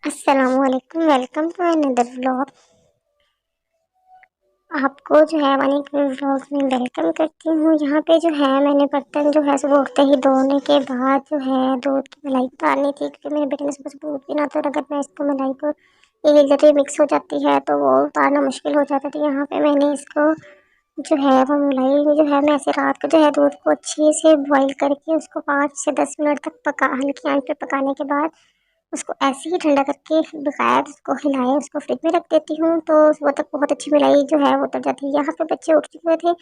अस्सलामुअलैकुम, welcome to another vlog. आपको जो है वानी व्लॉग में वेलकम करती हूँ। यहाँ पे जो है मैंने बर्तन जो है सुबह उठते ही धोने के बाद जो है दूध की मलाई उतारनी थी, क्योंकि मेरे बेटे ने सुबह सुबह दूध पीना, तो अगर मैं इसको मलाई को एक जगह मिक्स हो जाती है तो वो उतारना मुश्किल हो जाता है। तो यहाँ पे मैंने इसको जो है वो मलाई जो है मैं ऐसे रात को जो है दूध को अच्छे से बॉईल करके उसको 5 से 10 मिनट तक हल्की आंच पे पकाने के बाद उसको ऐसे ही ठंडा करके बकाया उसको हिलाए उसको फ्रिज में रख देती हूँ, तो सुबह तक बहुत अच्छी मलाई जो है वो उतर जाती है। यहाँ पे बच्चे उठ चुके थे,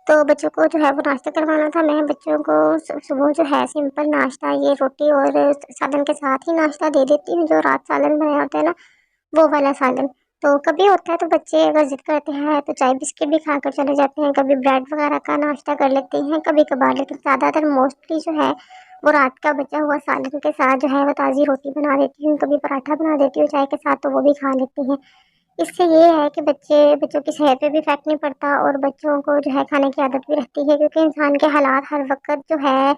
तो बच्चों को जो है वो नाश्ता करवाना था। मैं बच्चों को सुबह जो है सिंपल नाश्ता ये रोटी और सालन के साथ ही नाश्ता दे देती हूँ, जो रात सालन बनाया होता है ना, वो वाला सालन। तो कभी होता है तो बच्चे अगर जिद करते हैं तो चाय बिस्किट भी खाकर चले जाते हैं, कभी ब्रेड वगैरह का नाश्ता कर लेते हैं कभी कभार, लेकिन ज़्यादातर मोस्टली जो है वो रात का बचा हुआ सालन के साथ जो है वो ताज़ी रोटी बना देती हूँ, कभी पराठा बना देती हूँ चाय के साथ, तो वो भी खा लेते हैं। इससे ये है कि बच्चों की सेहत पे भी इफेक्ट नहीं पड़ता और बच्चों को जो है खाने की आदत भी रहती है, क्योंकि इंसान के हालात हर वक्त जो है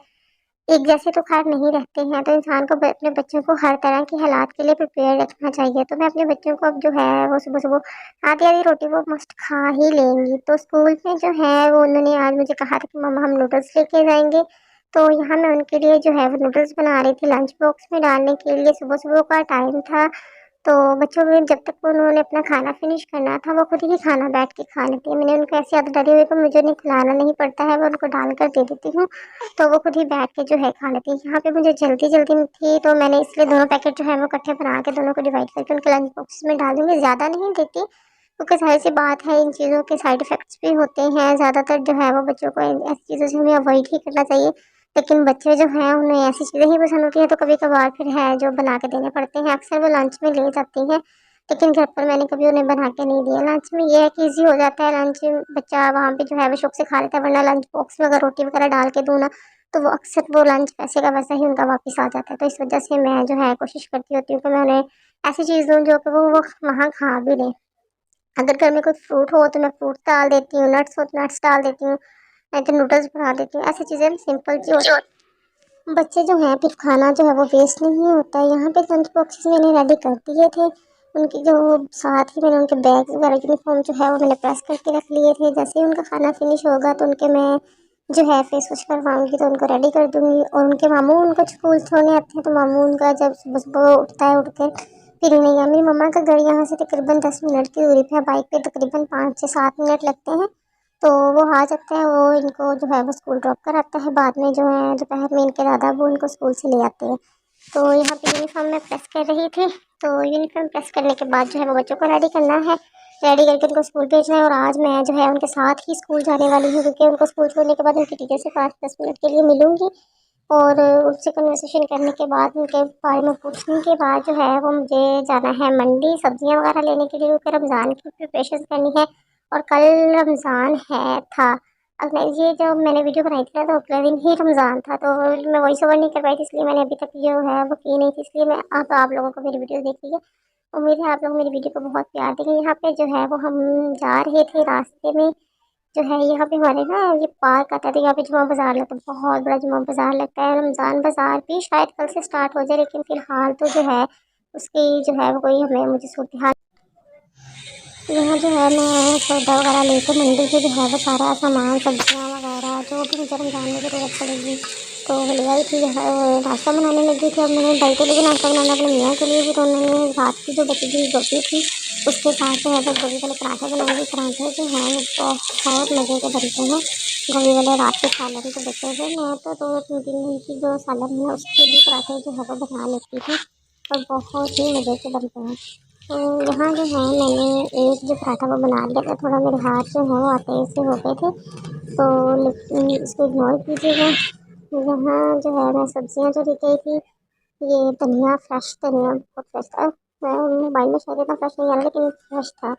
एक जैसे तो खैर नहीं रहते हैं, तो इंसान को अपने बच्चों को हर तरह के हालात के लिए प्रिपेयर रखना चाहिए। तो मैं अपने बच्चों को अब जो है वो सुबह सुबह आधी आधी रोटी वो मस्ट खा ही लेंगी। तो स्कूल में जो है वो उन्होंने आज मुझे कहा था कि मम्मा हम नूडल्स लेके जाएंगे, तो यहाँ मैं उनके लिए जो है वो नूडल्स बना रही थी लंच बॉक्स में डालने के लिए। सुबह सुबह का टाइम था, तो बच्चों में जब तक उन्होंने अपना खाना फिनिश करना था वो खुद ही खाना बैठ के खा लेते हैं। मैंने उनको ऐसी आदत डाली हुई है कि मुझे उन्हें खिलाना नहीं पड़ता है, मैं उनको डाल कर दे देती हूँ, तो वो खुद ही बैठ के जो है खा लेती है। यहाँ पे मुझे जल्दी जल्दी में थी, तो मैंने इसलिए दोनों पैकेट जो है वो इकट्ठे बना के दोनों को डिवाइड करके उनके लंच बॉक्स में डाल दूँगी। ज़्यादा नहीं देती, क्योंकि जाहिर सी बात है इन चीज़ों के साइड इफ़ेक्ट्स भी होते हैं। ज़्यादातर जो है वो बच्चों को ऐसी चीज़ों से हमें अवॉइड ही करना चाहिए, लेकिन बच्चे जो हैं उन्हें ऐसी चीज़ें ही पसंद होती हैं, तो कभी कभार फिर है जो बना के देने पड़ते हैं। अक्सर वो लंच में ले जाती हैं, लेकिन घर पर मैंने कभी उन्हें बना के नहीं दिया। लंच में ये है कि ईज़ी हो जाता है, लंच बच्चा वहाँ पे जो है वो शौक से खा लेता है, वरना लंच बॉक्स में अगर रोटी वगैरह डाल के दूँ ना, तो वो अक्सर वो लंच वैसे का वैसा ही उनका वापस आ जाता है। तो इस वजह से मैं जो है कोशिश करती होती हूँ कि मैं उन्हें ऐसी चीज़ दूँ जो कि वो वहाँ खा भी लें। अगर घर में कोई फ्रूट हो तो मैं फ्रूट डाल देती हूँ, नट्स हो तो नट्स डाल देती हूँ, नहीं तो नूडल्स बना देती हूँ। ऐसी चीज़ें सिंपल सी होती हैं। बच्चे जो हैं फिर खाना जो है वो वेस्ट नहीं होता है। यहाँ पे लंच बॉक्सेस मैंने रेडी कर दिए थे, उनकी जो साथ ही मैंने उनके बैग वगैरह यूनिफॉर्म जो है वो मैंने प्रेस करके रख लिए थे। जैसे ही उनका खाना फिनिश होगा तो उनके मैं जो है फेस वॉश करवाऊंगी, तो उनको रेडी कर दूंगी। और उनके मामू उनको स्कूल छोड़ने आते हैं, तो मामू उनका जब सुबह सुबह उठता है, उठ कर फिर नहीं है, मेरी मम्मा का घर यहाँ से तकरीबन 10 मिनट की दूरी पे है, बाइक पे तकरीबन 5 से 7 मिनट लगते हैं, तो वो आ जाते हैं। वो इनको जो है वो स्कूल ड्रॉप कराता है, बाद में जो है दोपहर में इनके दादा वो इनको स्कूल से ले आते हैं। तो यहाँ पे यूनिफॉर्म मैं प्रेस कर रही थी, तो यूनिफॉर्म प्रेस करने के बाद जो है वो बच्चों को रेडी करना है, रेडी करके उनको स्कूल भेजना है। और आज मैं जो है उनके साथ ही स्कूल जाने वाली हूँ, क्योंकि उनको स्कूल छोड़ने के बाद उनकी टीचर से 5-10 मिनट के लिए मिलूंगी, और उनसे कन्वर्सेशन करने के बाद उनके बारे में पूछने के बाद जो है वो मुझे जाना है मंडी सब्जियां वगैरह लेने के लिए, क्योंकि रमज़ान की प्रिपरेशन करनी है और कल रमज़ान है था। अब मैं ये जो मैंने वीडियो बनाई थी ना, तो अगले दिन ही रमज़ान था, तो मैं वॉइस ओवर नहीं कर पाई थी, इसलिए मैंने अभी तक जो है वो की नहीं थी। इसलिए मैं आप लोगों को मेरी वीडियो देख लीजिए, उम्मीद है आप लोग मेरी वीडियो को बहुत प्यार देंगे। यहाँ पे जो है वो हम जा रहे थे, रास्ते में जो है यहाँ पे हमारे ना ये पार्क आता है, तो यहाँ पे जुमा बाज़ार लगता है, बहुत बड़ा जुमा बाज़ार लगता है। रमज़ान बाज़ार भी शायद कल से स्टार्ट हो जाए, लेकिन फ़िलहाल तो जो है उसकी जो है वो कोई हमें मुझे सूरत यहाँ जो है मैं सौदा वगैरह लेके मंडी से जो है वो सारा सामान सब्जियाँ वगैरह जो भी मुझे रमज़ान में ज़रूरत पड़ेगी तो वो ले आई थी। जो है वो नाश्ता बनाने लगी थी। अब मैंने भाई के लिए नाश्ता बनाना अपने मियाँ के लिए भी, तो उन्होंने रात की जो बची हुई गोभी थी उसके साथ जो है वो गोभी वाले पराठे बनाएंगे। पराठे जो हैं वो बहुत मज़े के बनते हैं, गोभी वाले रात के सालन के बचे हुए। मैं तो 2-3 दिन की जो सालन है उसके भी पराठे जो है वो बना लेती थी, और बहुत ही मज़े के बनते हैं। तो यहाँ जो है मैंने एक जो पराठा वो बना लिया था, थोड़ा मेरे हाथ जो है वो तेज़ से हो गए थे, तो लेकिन इसको इग्नोर कीजिएगा। यहाँ जो है मैं सब्जियाँ जो लेके आई थी, ये धनिया, फ्रेश धनिया बहुत फ्रेश था। मैं मोबाइल में शायद इतना फ्रेश नहीं आ रहा, लेकिन फ्रेश था।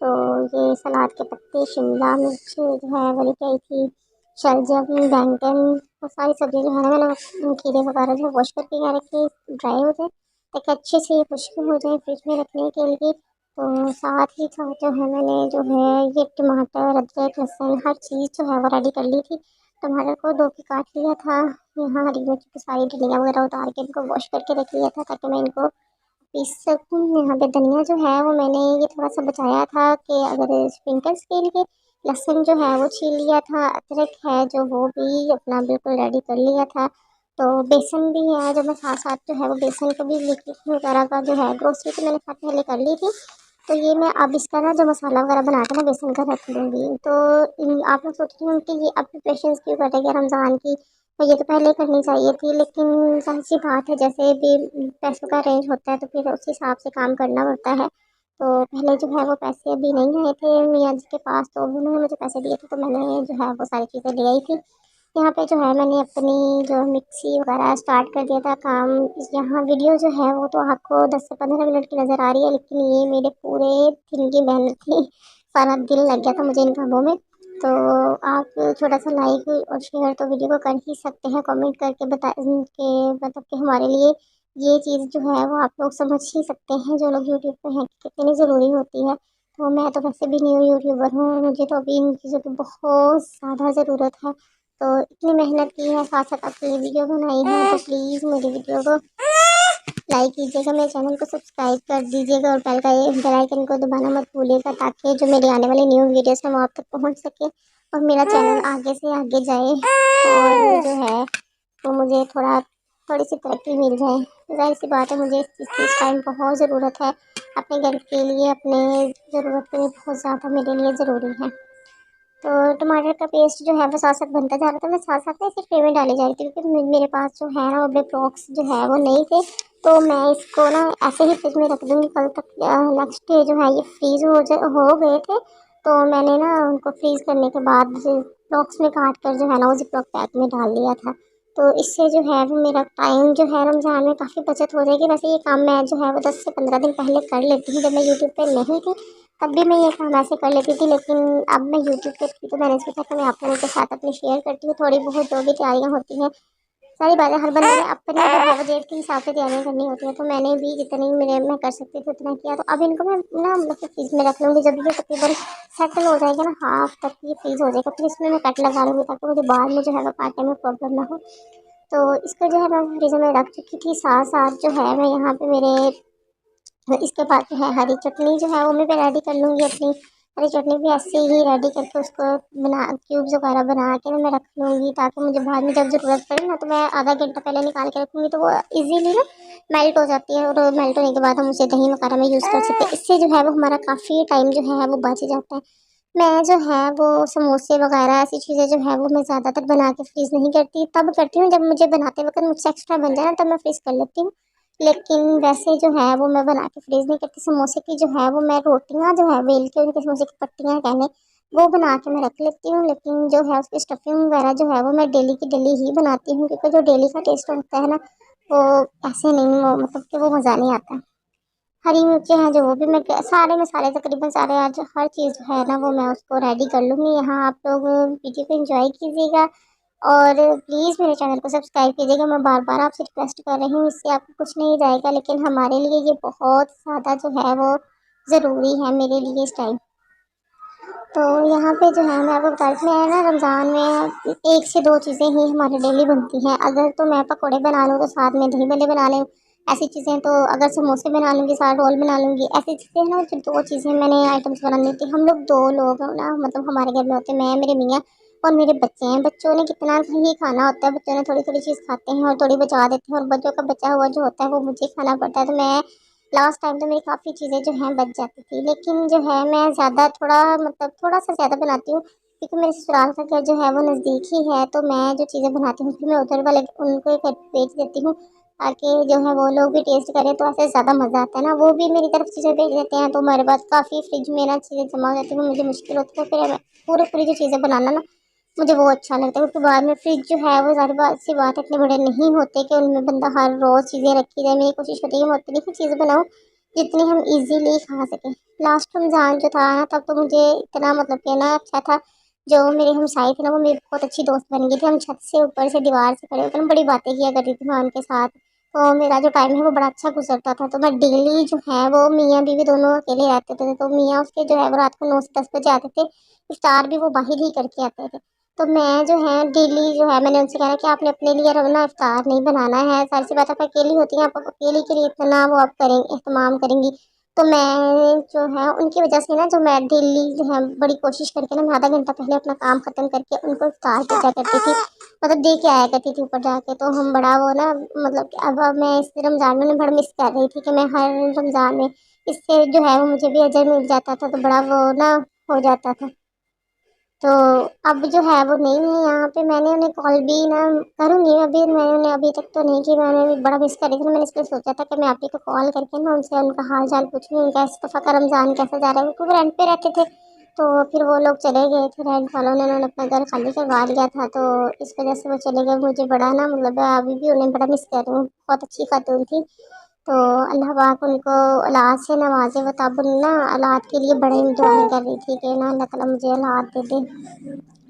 तो ये सलाद के पत्ते, शिमला मिर्च जो है वो लेके आई थी, शलजम, बैंगन, वो सारी सब्ज़ी जो है ना मैंने खीरे वगैरह जो वॉश करके यहाँ रखी ड्राई हो जाए, ताकि अच्छे से खुश्क हो जाए फ्रिज में रखने के लिए। तो साथ ही साथ जो है मैंने जो है ये टमाटर, अदरक, लहसुन हर चीज़ जो है वो रेडी कर ली थी। टमाटर को धो के काट लिया था, यहाँ हरी मिर्च की सारी डलियाँ वगैरह उतार के इनको वॉश करके रख लिया था, ताकि मैं इनको पीस सकूँ। यहाँ पे धनिया जो है वो मैंने ये थोड़ा सा बचाया था कि अगर स्प्रिंकल्स के लिए। लहसुन जो है वो छील लिया था, अदरक है जो वो भी अपना बिल्कुल रेडी कर लिया था। तो बेसन भी है जो मैं साथ साथ जो है वो बेसन को भी लिक्विड वगैरह का जो है ग्रोसरी की मैंने साथ पहले कर ली थी। तो ये मैं अब इसका ना जो मसाला वगैरह बना के ना बेसन का रख लूँगी। तो आप लोग सोच रहे हो कि ये अब प्रिपरेशंस क्यों करेंगे रमज़ान की, तो ये तो पहले करनी चाहिए थी। लेकिन जाहिर सी बात है जैसे भी पैसों का अरेंज होता है तो फिर उस हिसाब से काम करना पड़ता है। तो पहले जो है वो पैसे अभी नहीं आए थे मियाँ जी के पास, तो उन्होंने मुझे पैसे दिए थे तो मैंने जो है वो सारी चीज़ें ले आई थी। यहाँ पे जो है मैंने अपनी जो मिक्सी वगैरह स्टार्ट कर दिया था काम। यहाँ वीडियो जो है वो तो आपको 10 से 15 मिनट की नज़र आ रही है, लेकिन ये मेरे पूरे दिन की मेहनत थी। सारा दिन लग गया था मुझे इन कामों में। तो आप छोटा सा लाइक और शेयर तो वीडियो को कर ही सकते हैं, कमेंट करके बता के मतलब कि हमारे लिए ये चीज़ जो है वो आप लोग समझ ही सकते हैं जो लोग यूट्यूब पे हैं कि कितनी ज़रूरी होती है। तो मैं तो वैसे भी न्यू यूट्यूबर हूँ, मुझे तो अभी इन चीज़ों की बहुत ज़्यादा ज़रूरत है। तो इतनी मेहनत की है, साथ साथ अपनी वीडियो बनाई है, तो प्लीज़ मेरी वीडियो को लाइक कीजिएगा, मेरे चैनल को सब्सक्राइब कर दीजिएगा और बेल आइकन को दबाना मत भूलिएगा, ताकि जो मेरी आने वाली न्यू वीडियोस हैं वो आप तक पहुंच सके और मेरा चैनल आगे से आगे जाए और जो है वो मुझे थोड़ी सी तरक्की मिल जाए। जाहिर सी बात है मुझे इस चीज़ की इस टाइम बहुत ज़रूरत है, अपने घर के लिए, अपने ज़रूरत के लिए बहुत ज़्यादा मेरे लिए ज़रूरी है। तो टमाटर का पेस्ट जो है वो साथ साथ बनता जा रहा था, मैं साथ साथ ना इसे ट्रे में डाली जा रही थी क्योंकि मेरे पास जो है ना वो बॉक्स जो है वो नहीं थे। तो मैं इसको ना ऐसे ही फ्रिज में रख दूँगी, कल तक नेक्स्ट डे जो है ये फ्रीज़ हो गए थे। तो मैंने ना उनको फ्रीज़ करने के बाद बॉक्स में काट कर जो है ना वो जिप लॉक पैक में डाल लिया था। तो इससे जो है वो मेरा टाइम जो है रमज़ान में काफ़ी बचत हो जाएगी। वैसे ये काम मैं जो है वो 10 से 15 दिन पहले कर लेती हूँ, जब मैं यूट्यूब पर नहीं थी तब भी मैं ये काम ऐसे कर लेती थी। लेकिन अब मैं यूट्यूब पे थी तो मैंने सोचा कि मैं आप लोगों के साथ अपनी शेयर करती हूँ थोड़ी बहुत जो भी तैयारियाँ होती हैं। सारी बातें हर बंदे ने अपने जो है वो डेट के हिसाब से तैयारियाँ करनी होती है, तो मैंने भी जितनी मेरे मैं कर सकती थी उतना किया। तो अब इनको मैं ना मतलब फ्रीज में रख लूँगी, जब ये तकरीबन सेटल हो जाएगा ना हाफ तक ये फ्रीज हो जाएगा, फिर इसमें मैं कट लगा लूँगी ताकि मुझे बाद में जो है वो काटने में प्रॉब्लम ना हो। तो इसको जो है मैं फ्रीजर में रख चुकी थी, साथ साथ जो है मैं यहाँ पे मेरे इसके बाद जो है हरी चटनी जो है वो मैं रेडी कर लूँगी अपनी। हरी चटनी भी ऐसे ही रेडी करके उसको बना क्यूब्स वगैरह बना के ना मैं रख लूँगी, ताकि मुझे बाद में जब ज़रूरत पड़े ना तो मैं आधा घंटा पहले निकाल के रखूँगी, तो वो इजीली ना मेल्ट हो जाती है और मेल्ट होने के बाद हम उसे दही वगैरह में यूज़ कर सकते हैं। इससे जो है वो हमारा काफ़ी टाइम जो है वो बच जाता है। मैं जो है वो समोसे वगैरह ऐसी चीज़ें जो है वो मैं ज़्यादातर बना के फ्रीज़ नहीं करती, तब करती हूँ जब मुझे बनाते वक्त मुझसे एक्स्ट्रा बन जाए ना तब मैं फ्रीज़ कर लेती हूँ। लेकिन वैसे जो है वो मैं बना के फ्रीज़ नहीं करती। समोसे की जो है वो मैं रोटियाँ जो है बेल के उनके समोसे की पट्टियाँ कहने वो बना के मैं रख लेती हूँ। लेकिन जो है उसकी स्टफिंग वगैरह जो है वो मैं डेली की डेली ही बनाती हूँ, क्योंकि जो डेली का टेस्ट होता है ना वो ऐसे नहीं वो मतलब कि वो मज़ा नहीं आता। हरी मिर्चें हैं जो वो भी मैं सारे मसाले तकरीबन सारे आज हर चीज़ जो है ना वो मैं उसको रेडी कर लूँगी। यहाँ आप लोग वीडियो को एंजॉय कीजिएगा और प्लीज़ मेरे चैनल को सब्सक्राइब कीजिएगा। मैं बार बार आपसे रिक्वेस्ट कर रही हूँ, इससे आपको कुछ नहीं जाएगा, लेकिन हमारे लिए ये बहुत ज़्यादा जो है वो ज़रूरी है मेरे लिए इस टाइम। तो यहाँ पे जो है मैं आपको बता रही थी, मैं ना रमज़ान में एक से दो चीज़ें ही हमारे डेली बनती हैं। अगर तो मैं पकौड़े बना लूँ तो साथ में दही बल्ले बना लें, ऐसी चीज़ें। तो अगर समोसे बना लूँगी साथ रोल बना लूँगी, ऐसी चीज़ें ना जो दो चीज़ें मैंने आइटम्स बना ली थी। हम लोग दो लोग हैं ना, मतलब हमारे घर में होते हैं मैं, मेरे मियाँ और मेरे बच्चे हैं। बच्चों ने कितना ही खाना होता है, बच्चों ने थोड़ी थोड़ी चीज़ खाते हैं और थोड़ी बचा देते हैं, और बच्चों का बचा हुआ जो होता है वो मुझे खाना पड़ता है। तो मैं लास्ट टाइम तो मेरी काफ़ी चीज़ें जो हैं बच जाती थी, लेकिन जो है मैं ज़्यादा थोड़ा मतलब थोड़ा-सा ज़्यादा बनाती हूँ, क्योंकि मेरे ससुराल का घर जो है वो नज़दीक ही है। तो मैं जो चीज़ें बनाती हूँ फिर मैं उधर वाले उनको ही बेच देती हूँ, ताकि जो है वो लोग भी टेस्ट करें, तो ऐसे ज़्यादा मज़ा आता है ना। वो भी मेरी तरफ चीज़ें भेज देते हैं, तो हमारे पास काफ़ी फ्रिज में ना चीज़ें जमा हो जाती हैं, मुझे मुश्किल होती है फिर मैं पूरी जो चीज़ें बनाना ना मुझे वो अच्छा लगता है, क्योंकि बाद में फ्रिज जो है वो ज़ाहिर बात सी बात है इतने बड़े नहीं होते कि उनमें बंदा हर रोज़ चीज़ें रखी जाए। मेरी कोशिश होती है मैं उतनी ही चीज़ बनाऊँ जितनी हम इजीली खा सकें। लास्ट रमज़ान जो था ना तब तो मुझे इतना मतलब कि ना अच्छा था, जो मेरे हमसाये थे ना वो मेरी बहुत अच्छी दोस्त बन गई थी। हम छत से ऊपर से दीवार से खड़े होकर ना बड़ी बातें किया करती थी मैं उनके साथ। तो मेरा जो टाइम है वो बड़ा अच्छा गुजरता था। तो मैं डेली जो है वो मियाँ बीवी दोनों अकेले रहते थे, तो मियाँ उसके जो है वो रात को 9 से 10 बजे आते थे, इफ्तार भी वो बाहर ही करके आते थे। तो मैं जो है डेली जो है मैंने उनसे कहा कि आपने अपने लिए ना इफ्तार नहीं बनाना है, सारी सी बात आप अकेली होती हैं, आप अकेली के लिए इतना वो आप करेंगे, एहतमाम करेंगी। तो मैं जो है उनकी वजह से ना, जो मैं डेली जो है बड़ी कोशिश करके ना, मैं आधा घंटा पहले अपना काम खत्म करके उनको इफ्तार भेजा करती थी, मतलब दे के आया करती थी ऊपर जाके। तो हम बड़ा वो ना, मतलब कि अब मैं इस रमज़ान में बड़ा मिस कर रही थी कि मैं हर रमज़ान में इससे जो है वो मुझे भी अजर मिल जाता था, तो बड़ा वो ना हो जाता था। तो अब जो है वो नहीं है यहाँ पे। मैंने उन्हें कॉल भी ना करूँगी अभी, मैंने उन्हें अभी तक तो नहीं की, मैंने भी बड़ा मिस कर रही थी। मैंने इसलिए सोचा था कि मैं आप ही को कॉल करके ना उनसे उनका हाल चाल पूछूँ, उनका इस दफ़ा का रमज़ान कैसा जा रहा है, क्योंकि रेंट पे रहते थे। तो फिर वो लोग चले गए थे रेंट वालों ने, उन्होंने अपना घर खाली करवा लिया था, तो इस वजह से वो चले गए। मुझे बड़ा ना, मतलब अभी भी उन्हें बड़ा मिस कर रही हूँ, बहुत अच्छी खातून थी। तो अल्लाह पाक उनको औलाद से नवाजे। वो तब ना औलाद के लिए बड़े दुआएं कर रही थी कि ना अल्लाह ताला मुझे औलाद दे दे।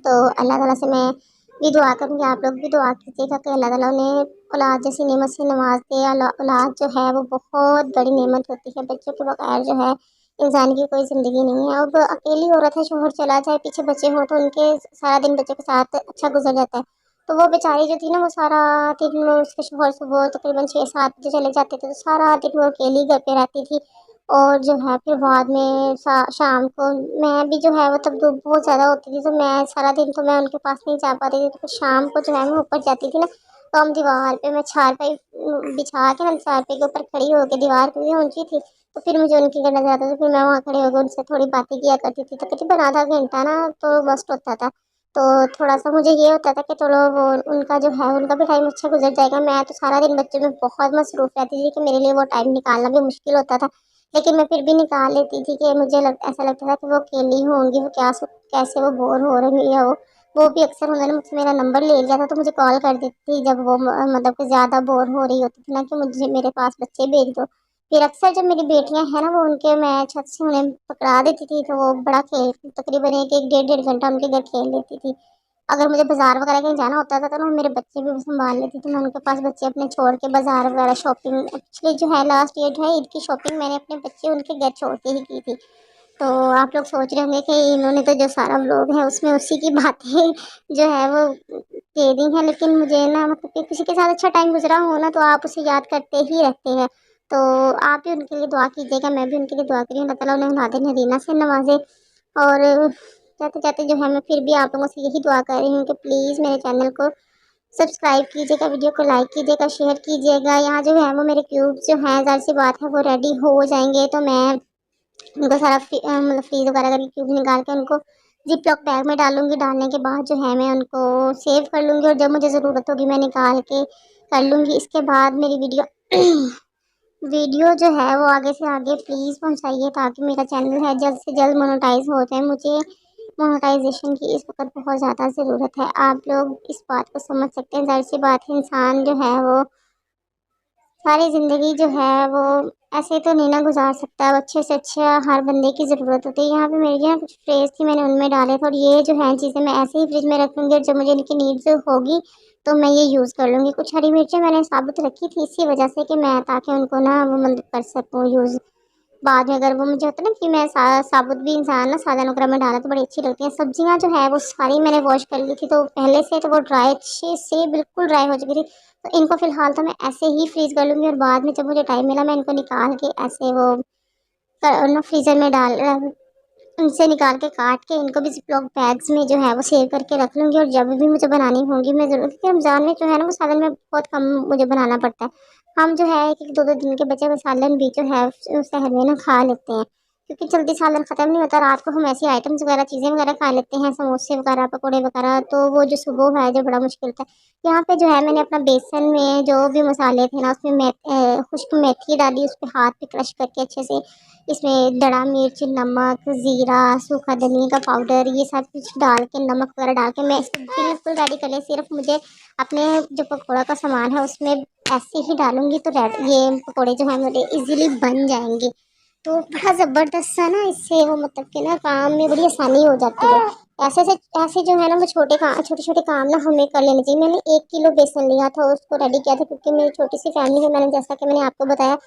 तो अल्लाह ताला से मैं भी दुआ करूँगी, आप लोग भी दुआ कीजिएगा कि अल्लाह ताला उन्हें औलाद जैसी नेमत से नवाज दे। औलाद जो है वो बहुत बड़ी नेमत होती है, बच्चों के बगैर जो है इंसान की कोई ज़िंदगी नहीं है। अब अकेली औरत है, शोहर चला जाए, पीछे बच्चे हों, तो उनके सारा दिन बच्चों के साथ अच्छा गुजर जाता है। तो वो बेचारी जो थी ना, वो सारा दिन वो उसके शोहर सुबह तकरीबन 6-7 बजे चले जाते थे, तो सारा दिन वो अकेली घर पे रहती थी। और जो है फिर बाद में शाम को मैं भी जो है वो, तब धूप बहुत ज़्यादा होती थी, तो मैं सारा दिन तो मैं उनके पास नहीं जा पाती थी। तो फिर शाम को जो है मैं ऊपर जाती थी ना, तो हम दीवार पे मैं चारपाई बिछा के ना, चारपाई के ऊपर खड़ी होकर दीवार पे भी ऊंची थी, तो फिर मुझे उनकी घर नजर आता था। फिर मैं वहाँ खड़े होकर उनसे थोड़ी बातें किया करती थी, तो तकरीबन आधा घंटा ना तो मस्त होता था। तो थोड़ा सा मुझे ये होता था कि चलो वो उनका जो है उनका भी टाइम अच्छा गुजर जाएगा। मैं तो सारा दिन बच्चों में बहुत मसरूफ रहती थी कि मेरे लिए वो टाइम निकालना भी मुश्किल होता था, लेकिन मैं फिर भी निकाल लेती थी कि मुझे ऐसा लगता था कि वो अकेली होंगी, वो क्या कैसे वो बोर हो रही है। वो भी अक्सर उन्होंने मुझसे मेरा नंबर ले लिया था, तो मुझे कॉल कर देती थी जब वो मतलब कि ज़्यादा बोर हो रही होती थी ना, कि मुझे मेरे पास बच्चे भेज दो। फिर अक्सर जब मेरी बेटियां हैं ना, वो उनके मैं छत से उन्हें पकड़ा देती थी, तो वो बड़ा खेल तकरीबन एक एक डेढ़ डेढ़ घंटा उनके घर खेल लेती थी। अगर मुझे बाजार वगैरह कहीं जाना होता था, तो ना मेरे बच्चे भी संभाल लेती थी, मैं उनके पास बच्चे अपने छोड़ के बाजार वगैरह शॉपिंग, एक्चुअली जो है लास्ट ईयर जो है ईद की शॉपिंग मैंने अपने बच्चे उनके घर छोड़ के ही की थी। तो आप लोग सोच रहे होंगे कि इन्होंने तो जो सारा व्लॉग है उसमें उसी की बातें जो है वो दे दी हैं, लेकिन मुझे ना, मतलब कि किसी के साथ अच्छा टाइम गुजरा हो ना, तो आप उसे याद करते ही रहते हैं। तो आप भी उनके लिए दुआ कीजिएगा, मैं भी उनके लिए दुआ करी, अल्लाह ताला उन्हें औलाद नरीना से नवाजे। और जाते जाते जो है मैं फिर भी आप लोगों से यही दुआ कर रही हूँ कि प्लीज़ मेरे चैनल को सब्सक्राइब कीजिएगा, वीडियो को लाइक कीजिएगा, शेयर कीजिएगा। यहाँ जो है वो मेरे क्यूब्स जो हैं, ज़ाहिर सी बात है वो रेडी हो जाएंगे, तो मैं उनको सारा मतलब फ्रीज वगैरह करके क्यूब निकाल के उनको जिप लॉक बैग में डालूंगी। डालने के बाद जो है मैं उनको सेव कर लूँगी, और जब मुझे ज़रूरत होगी मैं निकाल के कर लूँगी। इसके बाद मेरी वीडियो वीडियो जो है वो आगे से आगे प्लीज़ पहुँचाइए, ताकि मेरा चैनल है जल्द से जल्द मोनेटाइज हो जाए। मुझे मोनेटाइजेशन की इस वक्त बहुत ज़्यादा ज़रूरत है, आप लोग इस बात को समझ सकते हैं। ज़ाहिर सी बात है, इंसान जो है वो सारी ज़िंदगी जो है वो ऐसे तो नहीं ना गुजार सकता। अब अच्छे से अच्छा हर बंदे की ज़रूरत होती है। यहाँ पे मेरी यहाँ कुछ फ्रेज़ थी, मैंने उनमें डाले थे, और ये जो है चीज़ें मैं ऐसे ही फ्रिज में रख लूँगी, और जब मुझे इनकी नीड्स होगी तो मैं ये यूज़ कर लूँगी। कुछ हरी मिर्चें मैंने साबुत रखी थी इसी वजह से कि मैं, ताकि उनको ना वो मतलब कर सकूँ यूज़ बाद में। अगर वो मुझे होता है ना कि मैं साबुत भी इंसान ना सादा नकरा में डाला तो बड़ी अच्छी लगती है। सब्जियां जो है वो सारी मैंने वॉश कर ली थी, तो पहले से तो वो ड्राई अच्छे से बिल्कुल ड्राई हो चुकी थी। तो इनको फिलहाल तो मैं ऐसे ही फ्रीज कर लूँगी, और बाद में जब मुझे टाइम मिला मैं इनको निकाल के ऐसे वो ना फ्रीज़र में डाल उनसे निकाल के काट के इनको भी ज़िप-लॉक बैग्स में जो है वो सेव करके रख लूँगी। और जब भी मुझे बनानी होंगी मैं ज़रूर, क्योंकि रमज़ान में जो है ना वो सालन में बहुत कम मुझे बनाना पड़ता है। हम जो है 1-1 2-2 दिन के बचे हुए सालन भी जो है सहर में ना खा लेते हैं, क्योंकि जल्दी सालन ख़त्म नहीं होता। रात को हम ऐसी आइटम्स वगैरह चीज़ें वगैरह खा लेते हैं, समोसे वगैरह, पकौड़े वगैरह, तो वो जो सुबह है जो बड़ा मुश्किल था। यहाँ पे जो है मैंने अपना बेसन में जो भी मसाले थे ना, उसमें खुश्क मेथी डाली, उस पे हाथ पे क्रश करके अच्छे से, इसमें दड़ा मिर्च, नमक, ज़ीरा, सूखा धनिया का पाउडर, ये सब कुछ डाल के, नमक वगैरह डाल के मैं इसको बिल्कुल रेडी कर लिया। सिर्फ मुझे अपने जो पकौड़ा का सामान है उसमें ऐसे ही डालूंगी, तो ये पकौड़े जो हैं मेरे इजीली बन जाएंगे। तो बड़ा ज़बरदस्त सा ना इससे वो, मतलब कि ना काम में बड़ी आसानी हो जाती है। ऐसे से ऐसे जो है ना वो छोटे छोटे काम ना हमें कर लेने चाहिए। मैंने 1 किलो बेसन लिया था, उसको रेडी किया था, क्योंकि मेरी छोटी सी फैमिली है, मैंने जैसा कि मैंने आपको बताया।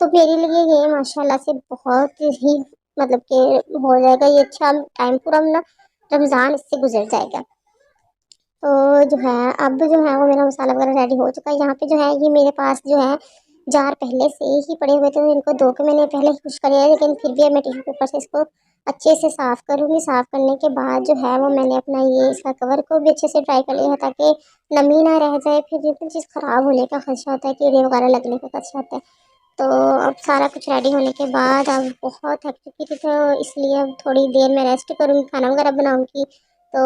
तो मेरे लिए ये माशाल्लाह से बहुत ही, मतलब कि हो जाएगा ये अच्छा टाइम, पूरा ना रमज़ान इससे गुजर जाएगा। तो जो है अब जो है वो मेरा मसाला वगैरह रेडी हो चुका है। यहाँ पे जो है ये मेरे पास जो है जार पहले से ही पड़े हुए थे, तो इनको धो के मैंने पहले ही कुछ कर लिया है, लेकिन फिर भी अब मैं टिश्यू पेपर से इसको अच्छे से साफ़ करूँगी। साफ़ करने के बाद जो है वो मैंने अपना ये इसका कवर को भी अच्छे से ड्राई कर लिया है, ताकि नमी ना रह जाए, फिर जितनी चीज़ ख़राब होने का खदशा होता है, कीड़े वगैरह लगने का खदशा होता है। तो अब सारा कुछ रेडी होने के बाद अब बहुत थक चुकी थी, तो इसलिए अब थोड़ी देर में रेस्ट करूँगी, खाना वगैरह बनाऊँगी। तो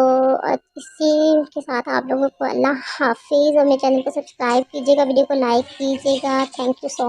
इसी के साथ आप लोगों को अल्लाह हाफ़िज़, और मेरे चैनल को सब्सक्राइब कीजिएगा, वीडियो को लाइक कीजिएगा। Thank you so